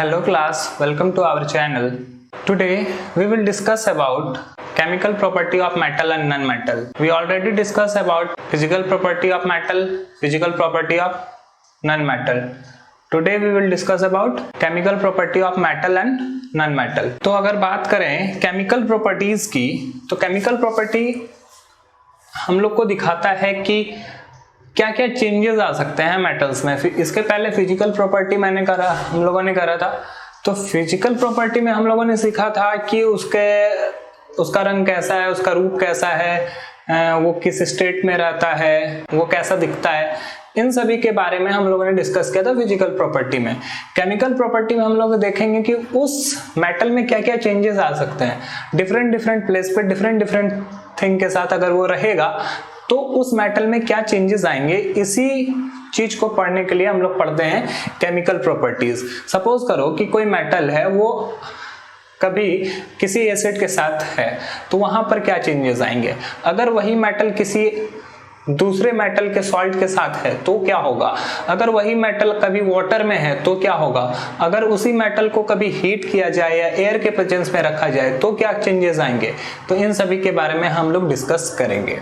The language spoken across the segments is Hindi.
Hello class, welcome to our channel. Today we will discuss about chemical property of metal and non-metal. We already discussed about physical property of metal, physical property of non-metal. Today we will discuss about chemical property of metal and non-metal. तो अगर बात करें chemical properties की, तो chemical property हम लोग को दिखाता है कि क्या क्या चेंजेस आ सकते हैं मेटल्स में। इसके पहले फिजिकल प्रॉपर्टी हम लोगों ने करा था। तो फिजिकल प्रॉपर्टी में हम लोगों ने सीखा था कि उसका रंग कैसा है, उसका रूप कैसा है, वो किस स्टेट में रहता है, वो कैसा दिखता है, इन सभी के बारे में हम लोगों ने डिस्कस किया था फिजिकल प्रॉपर्टी में। केमिकल प्रॉपर्टी में हम लोग देखेंगे कि उस मेटल में क्या क्या चेंजेस आ सकते हैं। डिफरेंट प्लेस पे डिफरेंट थिंग के साथ अगर वो रहेगा तो उस मेटल में क्या चेंजेस आएंगे, इसी चीज को पढ़ने के लिए हम लोग पढ़ते हैं केमिकल प्रॉपर्टीज। सपोज करो कि कोई मेटल है, वो कभी किसी एसिड के साथ है, तो वहां पर क्या चेंजेस आएंगे। अगर वही मेटल किसी दूसरे मेटल के सॉल्ट के साथ है तो क्या होगा। अगर वही मेटल कभी वाटर में है तो क्या होगा। अगर उसी मेटल को कभी हीट किया जाए या एयर के प्रेजेंस में रखा जाए तो क्या चेंजेस आएंगे। तो इन सभी के बारे में हम लोग डिस्कस करेंगे।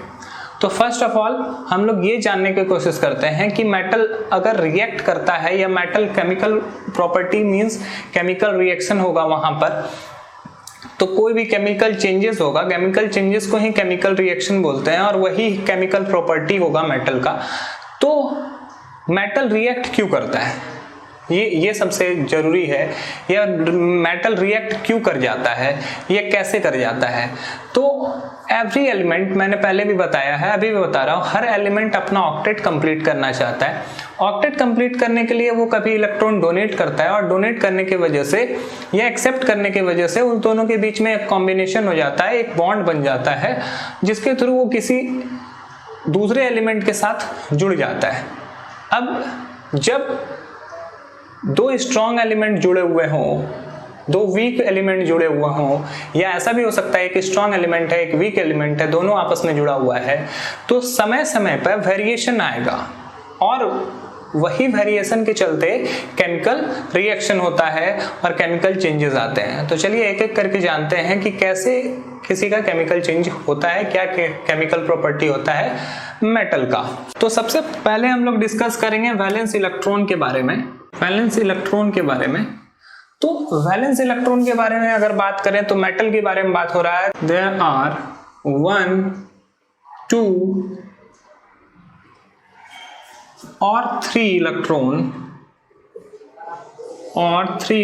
तो फर्स्ट ऑफ ऑल हम लोग ये जानने की कोशिश करते हैं कि मेटल अगर रिएक्ट करता है या metal chemical property means chemical reaction होगा वहां पर, तो कोई भी केमिकल चेंजेस होगा, केमिकल चेंजेस को ही केमिकल रिएक्शन बोलते हैं और वही केमिकल प्रॉपर्टी होगा मेटल का। तो मेटल रिएक्ट क्यों करता है, ये सबसे जरूरी है। या मेटल रिएक्ट क्यों कर जाता है, ये कैसे कर जाता है। तो एवरी एलिमेंट, मैंने पहले भी बताया है, अभी भी बता रहा हूँ, हर एलिमेंट अपना ऑक्टेट कंप्लीट करना चाहता है। ऑक्टेट कंप्लीट करने के लिए वो कभी इलेक्ट्रॉन डोनेट करता है और डोनेट करने की वजह से या एक्सेप्ट करने की वजह से उन दोनों के बीच में एक कॉम्बिनेशन हो जाता है, एक बॉन्ड बन जाता है, जिसके थ्रू वो किसी दूसरे एलिमेंट के साथ जुड़ जाता है। अब जब दो स्ट्रॉन्ग एलिमेंट जुड़े हुए हों, दो वीक एलिमेंट जुड़े हुए हों, या ऐसा भी हो सकता है एक स्ट्रॉन्ग एलिमेंट है, एक वीक एलिमेंट है, दोनों आपस में जुड़ा हुआ है, तो समय समय पर वेरिएशन आएगा और वही वेरिएशन के चलते केमिकल रिएक्शन होता है और केमिकल चेंजेस आते हैं। तो चलिए एक एक करके जानते हैं कि कैसे किसी का केमिकल चेंज होता है, क्या केमिकल प्रॉपर्टी होता है मेटल का। तो सबसे पहले हम लोग डिस्कस करेंगे वैलेंस इलेक्ट्रॉन के बारे में। वैलेंस इलेक्ट्रॉन के बारे में, तो वैलेंस इलेक्ट्रॉन के बारे में अगर बात करें तो मेटल के बारे में बात हो रहा है। देयर आर 1, 2 और 3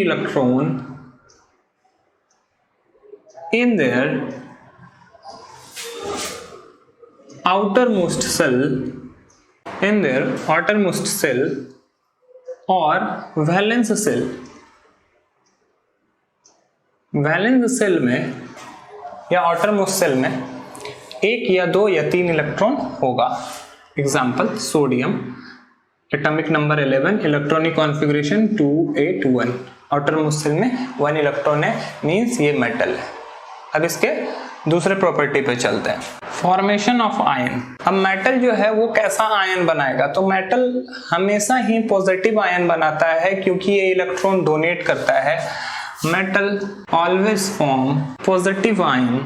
electron in their outermost cell और वैलेंस सेल में या आउटरमोस्ट सेल में 1 या 2 या 3 इलेक्ट्रॉन होगा। Example sodium, atomic number 11, electronic configuration 281, outermost shell में 1 इलेक्ट्रॉन है, मींस ये मेटल है। अब इसके दूसरे प्रॉपर्टी पे चलते हैं, फॉर्मेशन ऑफ आयन। अब मेटल जो है वो कैसा आयन बनाएगा, तो मेटल हमेशा ही पॉजिटिव आयन बनाता है क्योंकि ये इलेक्ट्रॉन डोनेट करता है। Metal always form positive ion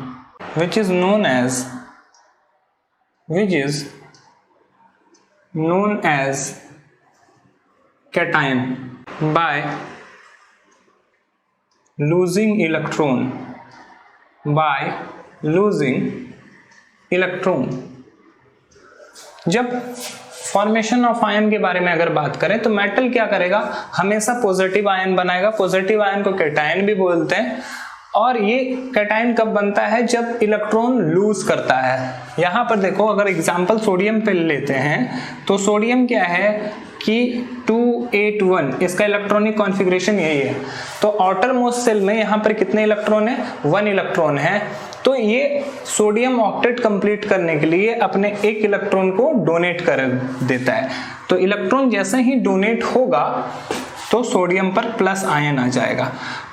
which is known as cation by losing electron. जब फॉर्मेशन ऑफ आयन के बारे में अगर बात करें तो मेटल क्या करेगा, हमेशा पॉजिटिव आयन बनाएगा। पॉजिटिव आयन को कैटायन भी बोलते हैं और ये कैटायन कब बनता है, जब इलेक्ट्रॉन लूज करता है। यहाँ पर देखो, अगर एग्जांपल सोडियम पे लेते हैं तो सोडियम क्या है कि 281, इसका इलेक्ट्रॉनिक कॉन्फ़िगरेशन यही है। तो आउटर मोस्ट सेल में यहाँ पर कितने इलेक्ट्रॉन है, 1 इलेक्ट्रॉन है। तो ये सोडियम ऑक्टेट कंप्लीट करने के लिए अपने 1 इलेक्ट्रॉन को डोनेट कर देता है। तो इलेक्ट्रॉन जैसे ही डोनेट होगा तो सोडियम पर प्लस आयन आ जाएगा।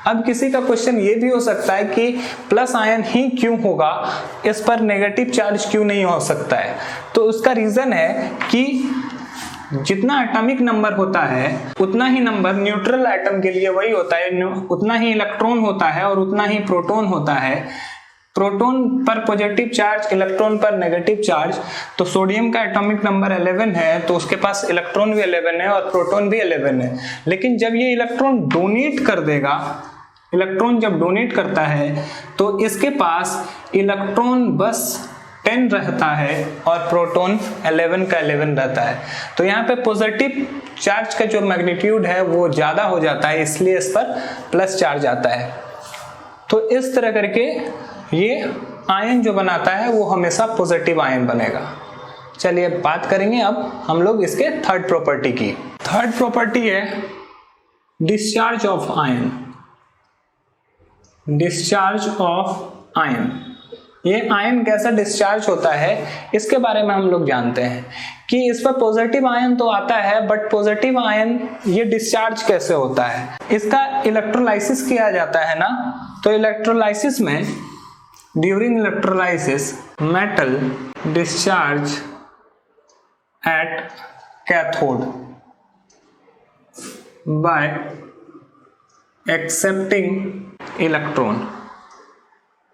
अब किसी का क्वेश्चन ये भी हो सकता है कि प्लस आयन ही क्यों होगा, इस पर नेगेटिव चार्ज क्यों नहीं हो सकता है। तो उसका रीजन है कि जितना एटॉमिक नंबर होता है उतना ही नंबर न्यूट्रल एटम के लिए वही होता है, उतना ही इलेक्ट्रॉन होता है और उतना ही प्रोटॉन होता है। प्रोटॉन पर पॉजिटिव चार्ज, इलेक्ट्रॉन पर नेगेटिव चार्ज। तो सोडियम का एटॉमिक नंबर 11 है तो उसके पास इलेक्ट्रॉन भी 11 है और प्रोटॉन भी 11 है। लेकिन जब ये इलेक्ट्रॉन डोनेट कर देगा, इलेक्ट्रॉन जब डोनेट करता है तो इसके पास इलेक्ट्रॉन बस 10 रहता है और प्रोटॉन 11 का 11 रहता है। तो यहाँ पे पॉजिटिव चार्ज का जो मैग्नीट्यूड है वो ज्यादा हो जाता है, इसलिए इस पर प्लस चार्ज आता है। तो इस तरह करके ये आयन जो बनाता है वो हमेशा पॉजिटिव आयन बनेगा। चलिए बात करेंगे अब हम लोग इसके थर्ड प्रॉपर्टी की। थर्ड प्रॉपर्टी है discharge of ion. Discharge of ion, ये आयन कैसा डिस्चार्ज होता है इसके बारे में हम लोग जानते हैं कि इस पर पॉजिटिव आयन तो आता है, बट पॉजिटिव आयन ये डिस्चार्ज कैसे होता है। इसका इलेक्ट्रोलाइसिस किया जाता है ना, तो इलेक्ट्रोलाइसिस में during electrolysis metal discharge at cathode bye accepting electron.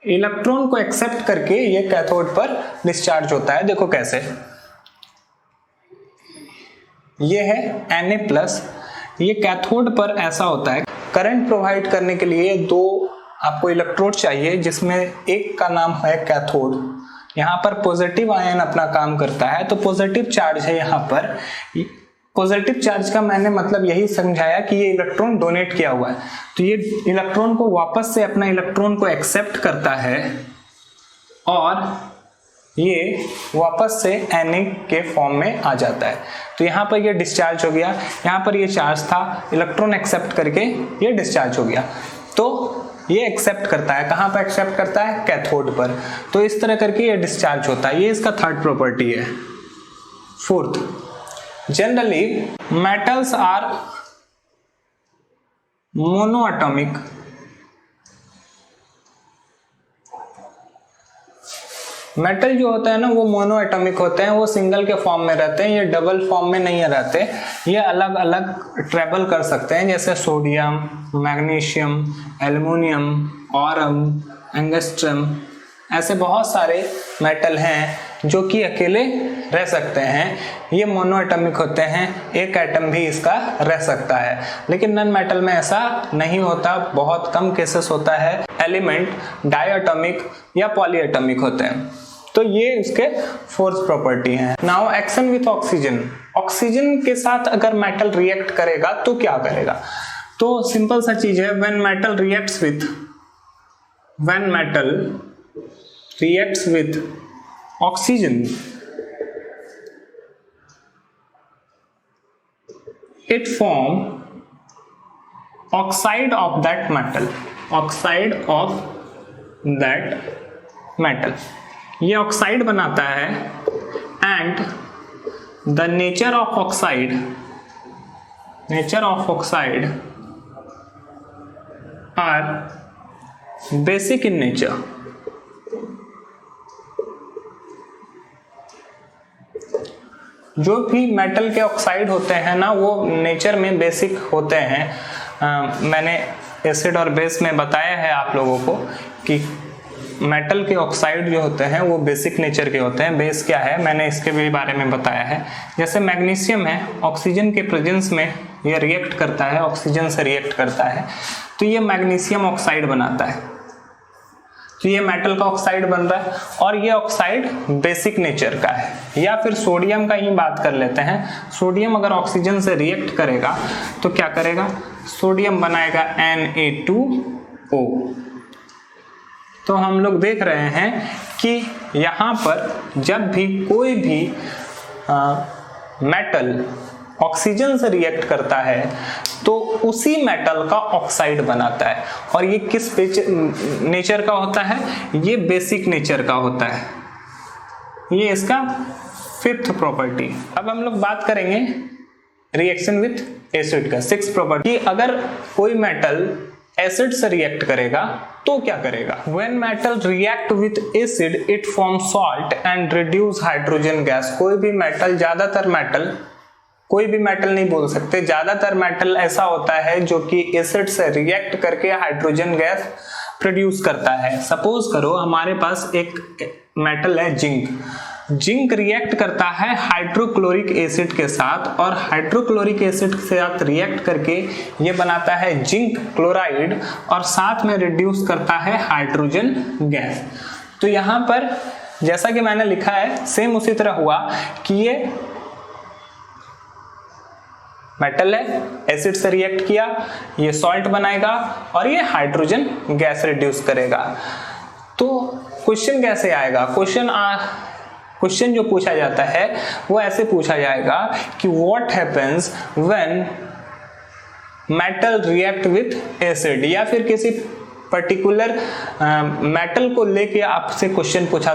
Electron को एक्सेप्ट करके ये कैथोड पर डिस्चार्ज होता है। देखो कैसे, ये है Na+, ये कैथोड पर ऐसा होता है। करंट प्रोवाइड करने के लिए दो आपको इलेक्ट्रोड चाहिए, जिसमें एक का नाम है कैथोड। यहाँ पर पॉजिटिव आयन अपना काम करता है, तो पॉजिटिव चार्ज है यहाँ पर। पॉजिटिव चार्ज का मैंने मतलब यही समझाया कि ये इलेक्ट्रॉन डोनेट किया हुआ है, तो ये इलेक्ट्रॉन को वापस से अपना इलेक्ट्रॉन को एक्सेप्ट करता है और ये वापस से Na के फॉर्म में आ जाता है। तो यहाँ पर ये डिस्चार्ज हो गया, यहाँ पर ये चार्ज था, इलेक्ट्रॉन एक्सेप्ट करके ये डिस्चार्ज हो गया। तो ये एक्सेप्ट करता है, कहाँ पर एक्सेप्ट करता है? कैथोड पर। तो इस तरह करके ये डिस्चार्ज होता है। ये इसका थर्ड प्रॉपर्टी है। Fourth, generally metals are monoatomic metal जो होता है ना वो मोनोएटॉमिक होते हैं, वो सिंगल के फॉर्म में रहते हैं, ये डबल फॉर्म में नहीं रहते, ये अलग अलग ट्रेवल कर सकते हैं, जैसे sodium, magnesium, aluminium, Aurum, angstrom, ऐसे बहुत सारे मेटल हैं जो कि अकेले रह सकते हैं। ये मोनोएटॉमिक होते हैं, एक एटम भी इसका रह सकता है। लेकिन नॉन मेटल में ऐसा नहीं होता, बहुत कम केसेस होता है। एलिमेंट डायटॉमिक या पॉलीएटॉमिक होते हैं। तो ये इसके फोर्थ प्रॉपर्टी है। Now action with oxygen. Oxygen के साथ अगर मेटल रिएक्ट करेगा तो क्या करेगा? तो सिंपल सा चीज है, when metal reacts with oxygen, it form oxide of that metal, ये ऑक्साइड बनाता है। And the nature of oxide are basic in nature. जो भी मेटल के ऑक्साइड होते हैं ना वो नेचर में बेसिक होते हैं। मैंने एसिड और बेस में बताया है आप लोगों को कि मेटल के ऑक्साइड जो होते हैं वो बेसिक नेचर के होते हैं। बेस क्या है मैंने इसके भी बारे में बताया है। जैसे मैग्नीशियम है, ऑक्सीजन के प्रेजेंस में ये रिएक्ट करता है, ऑक्सीजन से रिएक्ट करता है, तो ये मैग्नीशियम ऑक्साइड बनाता है। तो ये मेटल का ऑक्साइड बन रहा है और ये ऑक्साइड बेसिक नेचर का है। या फिर सोडियम का ही बात कर लेते हैं। सोडियम अगर ऑक्सीजन से रिएक्ट करेगा तो क्या करेगा? सोडियम बनाएगा Na2O। तो हम लोग देख रहे हैं कि यहाँ पर जब भी कोई भी मेटल ऑक्सीजन से रिएक्ट करता है तो उसी मेटल का ऑक्साइड बनाता है। और ये किस नेचर का होता है? ये बेसिक नेचर का होता है। ये इसका फिफ्थ प्रॉपर्टी। अब हम लोग बात करेंगे रिएक्शन विथ एसिड का, सिक्स्थ प्रॉपर्टी। अगर कोई मेटल एसिड से रिएक्ट करेगा तो क्या करेगा? When metal react with acid, it forms salt and reduce hydrogen gas। कोई भी मेटल, ज्यादातर मेटल कोई भी मेटल नहीं बोल सकते, ज्यादातर मेटल ऐसा होता है जो कि एसिड से रिएक्ट करके हाइड्रोजन गैस प्रोड्यूस करता है। सपोज करो हमारे पास एक मेटल है जिंक, जिंक रिएक्ट करता है हाइड्रोक्लोरिक एसिड के साथ और हाइड्रोक्लोरिक एसिड के साथ रिएक्ट करके ये बनाता है जिंक क्लोराइड और साथ में रिड्यूस करता है हाइड्रोजन गैस। तो यहाँ पर जैसा कि मैंने लिखा है सेम उसी तरह हुआ कि ये मेटल है, एसिड से रिएक्ट किया, ये सॉल्ट बनाएगा और ये हाइड्रोजन गैस रिड्यूस करेगा। तो क्वेश्चन कैसे आएगा? क्वेश्चन जो पूछा जाता है वो ऐसे पूछा जाएगा कि what happens when metal react with acid, या फिर किसी पर्टिकुलर मेटल को लेके आपसे क्वेश्चन पूछा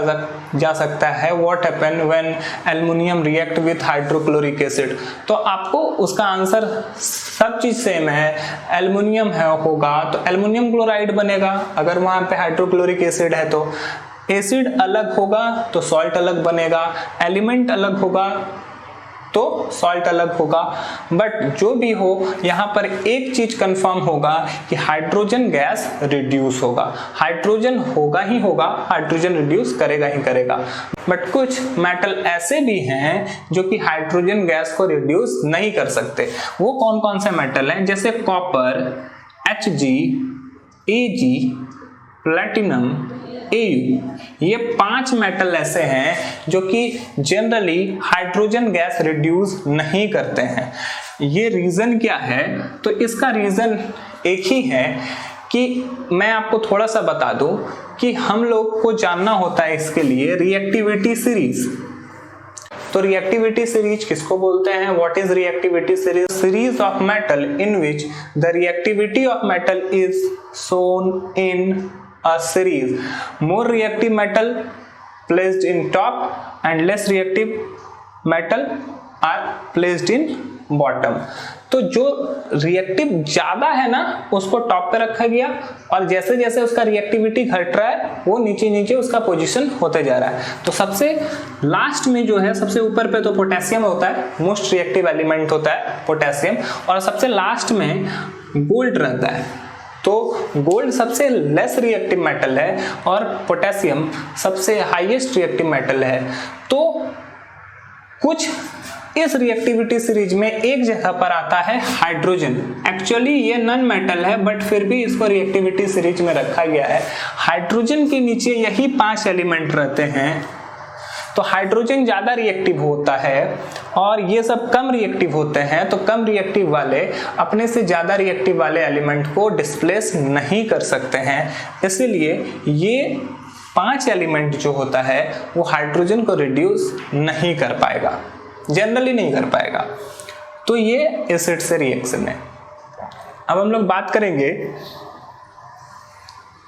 जा सकता है what happen when aluminium react with hydrochloric acid. तो आपको उसका आंसर सब चीज सेम है, एल्युमिनियम है होगा तो एल्युमिनियम क्लोराइड बनेगा, अगर वहां पे हाइड्रोक्लोरिक एसिड है तो एसिड अलग होगा तो सॉल्ट अलग बनेगा, एलिमेंट अलग होगा तो सॉल्ट अलग होगा। बट जो भी हो यहाँ पर एक चीज कंफर्म होगा कि हाइड्रोजन गैस रिड्यूस होगा, हाइड्रोजन होगा ही होगा, हाइड्रोजन रिड्यूस करेगा ही करेगा। बट कुछ मेटल ऐसे भी हैं जो कि हाइड्रोजन गैस को रिड्यूस नहीं कर सकते। वो कौन कौन से मेटल हैं? जैसे copper, Hg, Ag, platinum, Au, ये 5 मेटल ऐसे हैं जो कि जनरली हाइड्रोजन गैस रिड्यूस नहीं करते हैं। ये रीजन क्या है? तो इसका रीजन एक ही है कि मैं आपको थोड़ा सा बता दूं कि हम लोग को जानना होता है इसके लिए रिएक्टिविटी सीरीज। तो रिएक्टिविटी सीरीज किसको बोलते हैं? What is reactivity series? Series of metal in which the reactivity of metal is shown in a series. More reactive metal placed in top and less reactive metal are placed in bottom. तो जो रिएक्टिव ज्यादा है ना उसको टॉप पे रखा गया और जैसे जैसे उसका रिएक्टिविटी घट रहा है वो नीचे नीचे उसका पोजीशन होते जा रहा है। तो सबसे लास्ट में जो है, सबसे ऊपर पे तो पोटेशियम होता है, मोस्ट रिएक्टिव एलिमेंट होता है पोटेशियम, और सबसे लास्ट में गोल्ड रहता है। तो गोल्ड सबसे लेस रिएक्टिव मेटल है और पोटेशियम सबसे हाईएस्ट रिएक्टिव मेटल है। तो कुछ इस रिएक्टिविटी सीरीज में एक जगह पर आता है हाइड्रोजन। एक्चुअली ये नॉन मेटल है बट फिर भी इसको रिएक्टिविटी सीरीज में रखा गया है। हाइड्रोजन के नीचे यही 5 एलिमेंट रहते हैं। तो हाइड्रोजन ज्यादा रिएक्टिव होता है और ये सब कम रिएक्टिव होते हैं। तो कम रिएक्टिव वाले अपने से ज्यादा रिएक्टिव वाले एलिमेंट को डिस्प्लेस नहीं कर सकते हैं, इसलिए ये 5 एलिमेंट जो होता है वो हाइड्रोजन को रिड्यूस नहीं कर पाएगा, जनरली नहीं कर पाएगा। तो ये एसिड से रिएक्शन है। अब हम लोग बात करेंगे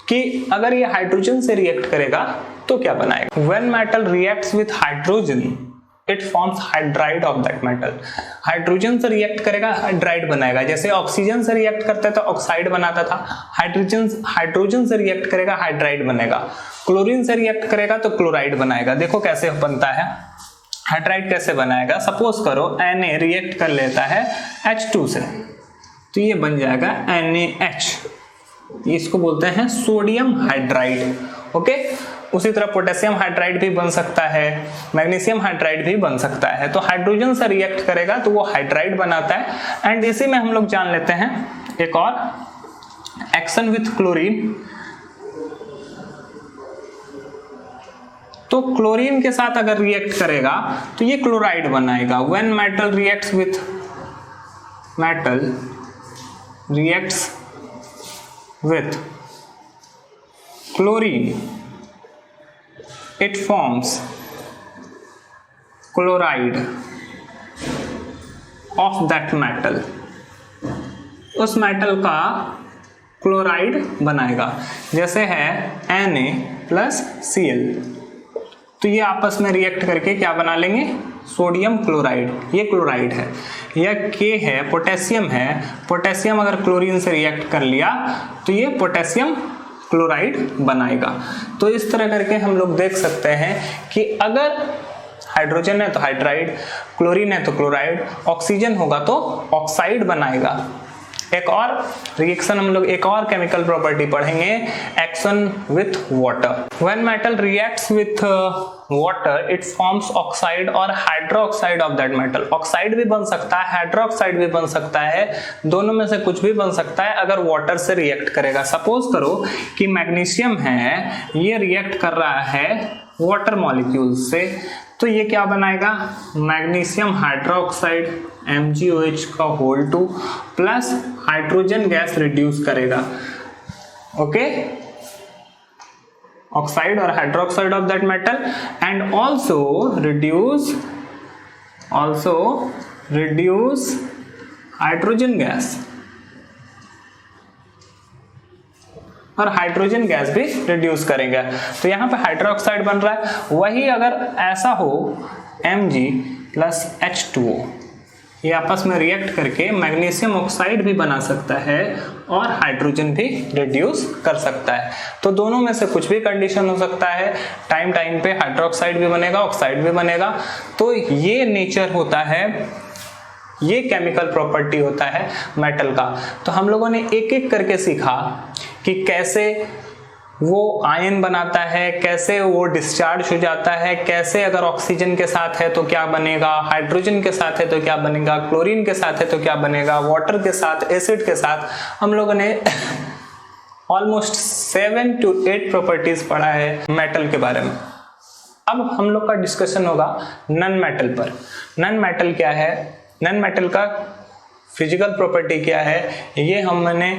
कि अगर ये हाइड्रोजन से रिएक्ट करेगा तो क्या बनाएगा। When metal reacts with hydrogen, it forms hydride of that metal. Hydrogen से रिएक्ट करेगा, हाइड्राइड बनाएगा। जैसे ऑक्सीजन से रिएक्ट करता है तो ऑक्साइड बनाता था, हाइड्रोजन से रिएक्ट करेगा, हाइड्राइड बनेगा। क्लोरीन से रिएक्ट करेगा तो क्लोराइड बनाएगा। देखो कैसे बनता है, हाइड्राइड कैसे बनाएगा। सपोज करो Na रिएक्ट कर लेता है H2 से, तो ये बन जाएगा NaH, इसको बोलते हैं सोडियम हाइड्राइड। ओके, उसी तरह पोटेशियम हाइड्राइड भी बन सकता है, मैग्नीशियम हाइड्राइड भी बन सकता है। तो हाइड्रोजन से रिएक्ट करेगा तो वो हाइड्राइड बनाता है। एंड इसी में हम लोग जान लेते हैं एक और एक्शन विथ क्लोरीन। तो क्लोरीन के साथ अगर रिएक्ट करेगा तो ये क्लोराइड बनाएगा। When metal reacts with chlorine, it forms chloride of that metal. उस मेटल का क्लोराइड बनाएगा। जैसे है Na+Cl, तो ये आपस में रिएक्ट करके क्या बना लेंगे, सोडियम क्लोराइड। ये क्लोराइड है। यह K है, पोटेशियम है। पोटेशियम अगर क्लोरीन से रिएक्ट कर लिया तो ये पोटेशियम क्लोराइड बनाएगा। तो इस तरह करके हम लोग देख सकते हैं कि अगर हाइड्रोजन है तो हाइड्राइड, क्लोरीन है तो क्लोराइड, ऑक्सीजन होगा तो ऑक्साइड बनाएगा। एक और रिएक्शन हम लोग एक और केमिकल प्रॉपर्टी पढ़ेंगे, action with water. When metal reacts with water it forms oxide और hydroxide of that metal. Oxide भी बन सकता है, हाइड्रोक्साइड भी बन सकता है, दोनों में से कुछ भी बन सकता है अगर वाटर से रिएक्ट करेगा। सपोज करो कि मैग्नीशियम है, ये रिएक्ट कर रहा है वाटर मॉलिक्यूल से, तो ये क्या बनाएगा, मैग्नीशियम हाइड्रोक्साइड MgOH का whole 2 plus hydrogen gas reduce करेगा। ओके, ऑक्साइड और hydroxide of that metal and also reduce hydrogen gas, और हाइड्रोजन गैस भी रिड्यूस करेंगे। तो यहाँ पे हाइड्रोक्साइड बन रहा है। वही अगर ऐसा हो Mg प्लस H2O, ये आपस में रिएक्ट करके मैग्नीशियम ऑक्साइड भी बना सकता है और हाइड्रोजन भी रिड्यूस कर सकता है। तो दोनों में से कुछ भी कंडीशन हो सकता है, टाइम पे हाइड्रोक्साइड भी बनेगा, ऑक्साइड भी बनेगा। तो ये नेचर होता है, ये केमिकल प्रॉपर्टी होता है मेटल का। तो हम लोगों ने एक एक करके सीखा कि कैसे वो आयन बनाता है, कैसे वो डिस्चार्ज हो जाता है, कैसे अगर ऑक्सीजन के साथ है तो क्या बनेगा, हाइड्रोजन के साथ है तो क्या बनेगा, क्लोरीन के साथ है तो क्या बनेगा, वाटर के साथ, एसिड के साथ। हम लोगों ने ऑलमोस्ट 7 to 8 प्रॉपर्टीज पढ़ा है मेटल के बारे में। अब हम लोग का डिस्कशन होगा नॉन मेटल पर। नॉन मेटल क्या है, नॉन मेटल का फिजिकल प्रॉपर्टी क्या है, ये हमने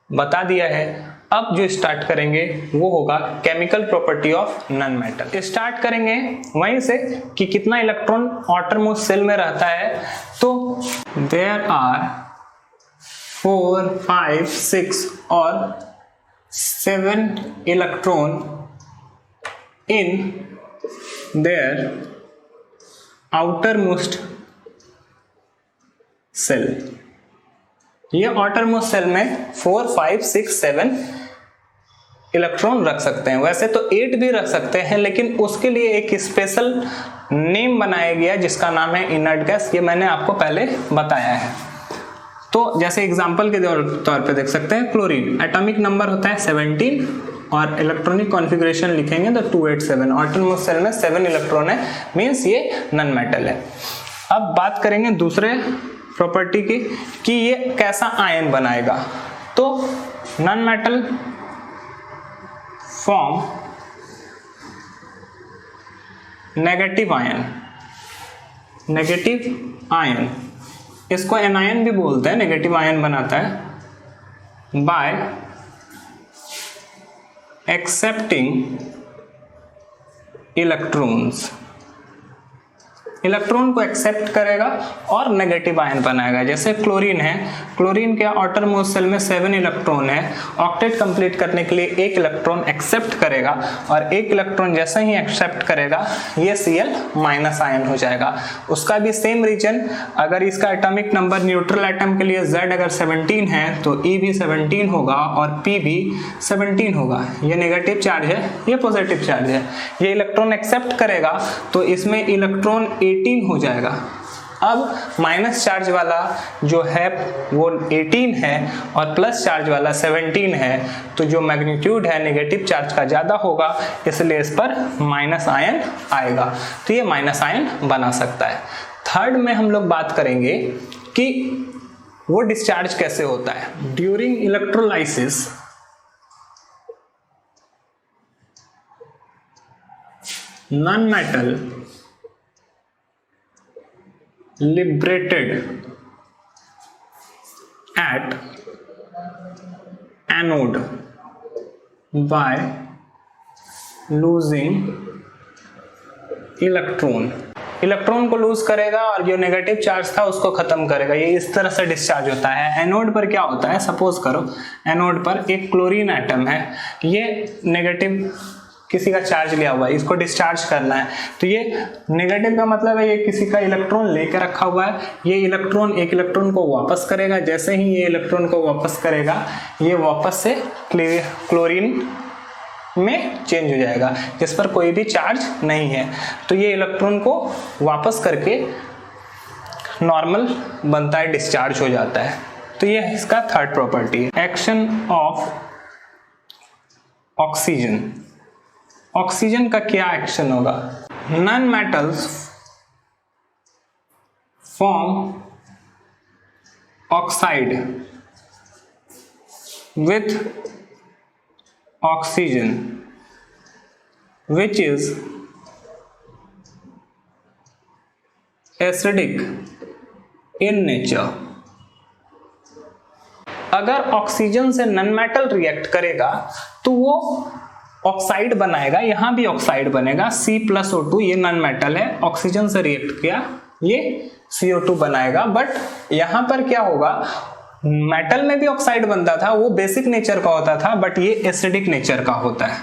बता दिया है। अब जो स्टार्ट करेंगे वो होगा chemical property of non metal. Start करेंगे वहीं से कि कितना इलेक्ट्रॉन आउटरमोस्ट सेल में रहता है। तो देयर आर 4, 5, 6 और 7 electron in their outermost shell. ये आउटरमोस्ट सेल में 4, 5, 6, 7 इलेक्ट्रॉन रख सकते हैं। वैसे तो 8 भी रख सकते हैं, लेकिन उसके लिए एक स्पेशल नेम बनाया गया जिसका नाम है इनर्ट गैस। ये मैंने आपको पहले बताया है। तो जैसे एग्जांपल के तौर पे देख सकते हैं, क्लोरीन एटॉमिक नंबर होता है 17 और इलेक्ट्रॉनिक कॉन्फ़िगरेशन लिखेंगे तो 287। आउटरमोस्ट सेल में 7 इलेक्ट्रॉन है, मीन्स ये नॉन मेटल है। अब बात करेंगे दूसरे प्रॉपर्टी की कि ये कैसा आयन बनाएगा। तो non metal form negative ion, इसको एनायन भी बोलते हैं, नेगेटिव आयन बनाता है बाय एक्सेप्टिंग इलेक्ट्रॉन्स। इलेक्ट्रॉन को एक्सेप्ट करेगा और नेगेटिव आयन बनाएगा। जैसे क्लोरीन है, क्लोरीन के आउटरमोस्ट सेल में 7 इलेक्ट्रॉन है, ऑक्टेट कंप्लीट करने के लिए 1 इलेक्ट्रॉन एक्सेप्ट करेगा और 1 इलेक्ट्रॉन जैसे ही एक्सेप्ट करेगा ये Cl माइनस आयन हो जाएगा। उसका भी सेम रीजन, अगर इसका एटॉमिक नंबर न्यूट्रल एटम के लिए Z अगर 17 है तो E भी 17 होगा और P भी 17 होगा। ये नेगेटिव चार्ज है, ये पॉजिटिव चार्ज है। ये इलेक्ट्रॉन एक्सेप्ट करेगा तो इसमें इलेक्ट्रॉन 18 हो जाएगा। अब माइनस चार्ज वाला जो है वो 18 है और प्लस चार्ज वाला 17 है, तो जो मैग्नीट्यूड है नेगेटिव चार्ज का ज्यादा होगा, इसलिए इस पर माइनस आयन आएगा। तो ये माइनस आयन बना सकता है। थर्ड में हम लोग बात करेंगे कि वो डिस्चार्ज कैसे होता है। During electrolysis non metal liberated at anode by losing electron को लूज करेगा और जो नेगेटिव चार्ज था उसको खत्म करेगा। ये इस तरह से डिस्चार्ज होता है। एनोड पर क्या होता है, सपोज करो एनोड पर एक क्लोरीन एटम है, ये नेगेटिव किसी का चार्ज लिया हुआ है, इसको डिस्चार्ज करना है। तो ये नेगेटिव का मतलब है ये किसी का इलेक्ट्रॉन लेकर रखा हुआ है, ये इलेक्ट्रॉन एक इलेक्ट्रॉन को वापस करेगा। जैसे ही ये इलेक्ट्रॉन को वापस करेगा, ये वापस से क्लोरीन में चेंज हो जाएगा जिस पर कोई भी चार्ज नहीं है, तो ये इलेक्ट्रॉन को वापस करके नॉर्मल बनता है, डिस्चार्ज हो जाता है। तो ये इसका थर्ड प्रॉपर्टी है। एक्शन ऑफ ऑक्सीजन, ऑक्सीजन का क्या एक्शन होगा? Non metals form oxide with oxygen which is acidic in nature। अगर ऑक्सीजन से नॉन मेटल रिएक्ट करेगा तो वो ऑक्साइड बनाएगा, यहां भी ऑक्साइड बनेगा C+O2, ये नॉन मेटल है, ऑक्सीजन से रिएक्ट किया ये CO2 बनाएगा। बट यहां पर क्या होगा, मेटल में भी ऑक्साइड बनता था, वो बेसिक नेचर का होता था, बट ये एसिडिक नेचर का होता है।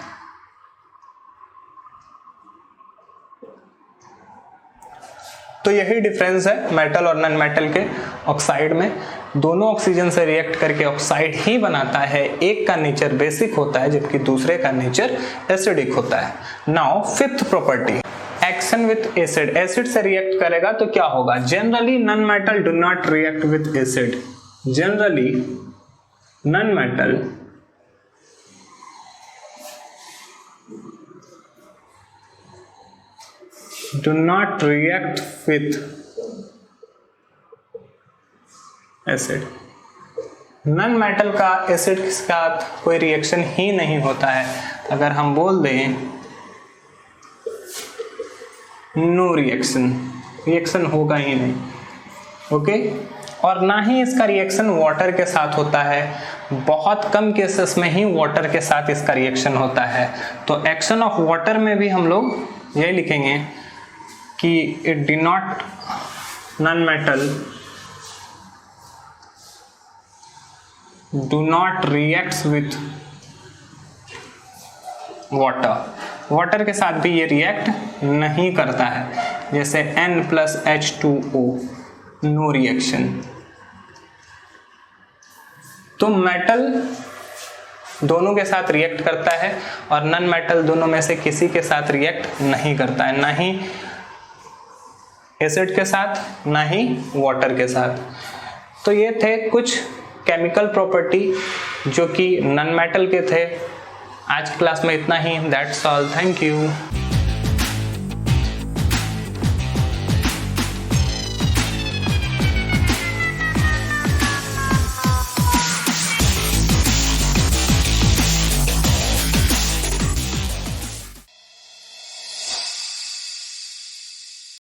तो यही डिफरेंस है मेटल और नॉन मेटल के ऑक्साइड में। दोनों ऑक्सीजन से रिएक्ट करके ऑक्साइड ही बनाता है, एक का नेचर बेसिक होता है जबकि दूसरे का नेचर एसिडिक होता है। Now fifth property, action with acid. Acid से रिएक्ट करेगा तो क्या होगा? Generally non metal do not react with acid. Generally, non-metal do not react with acid। non-metal का एसिड के साथ कोई रिएक्शन ही नहीं होता है। अगर हम बोल दें नो रिएक्शन, रिएक्शन होगा ही नहीं, ओके। और ना ही इसका रिएक्शन वाटर के साथ होता है, बहुत कम केसेस में ही वाटर के साथ इसका रिएक्शन होता है। तो एक्शन ऑफ वाटर में भी हम लोग यही लिखेंगे कि it do not, non metal do not reacts with water, water के साथ भी ये रिएक्ट नहीं करता है। जैसे N+H2O, नो रिएक्शन। तो मेटल दोनों के साथ रिएक्ट करता है और नॉन मेटल दोनों में से किसी के साथ रिएक्ट नहीं करता है, ना ही एसिड के साथ ना ही वाटर के साथ। तो ये थे कुछ केमिकल प्रॉपर्टी जो कि नॉन मेटल के थे। आज क्लास में इतना ही। That's all, thank you.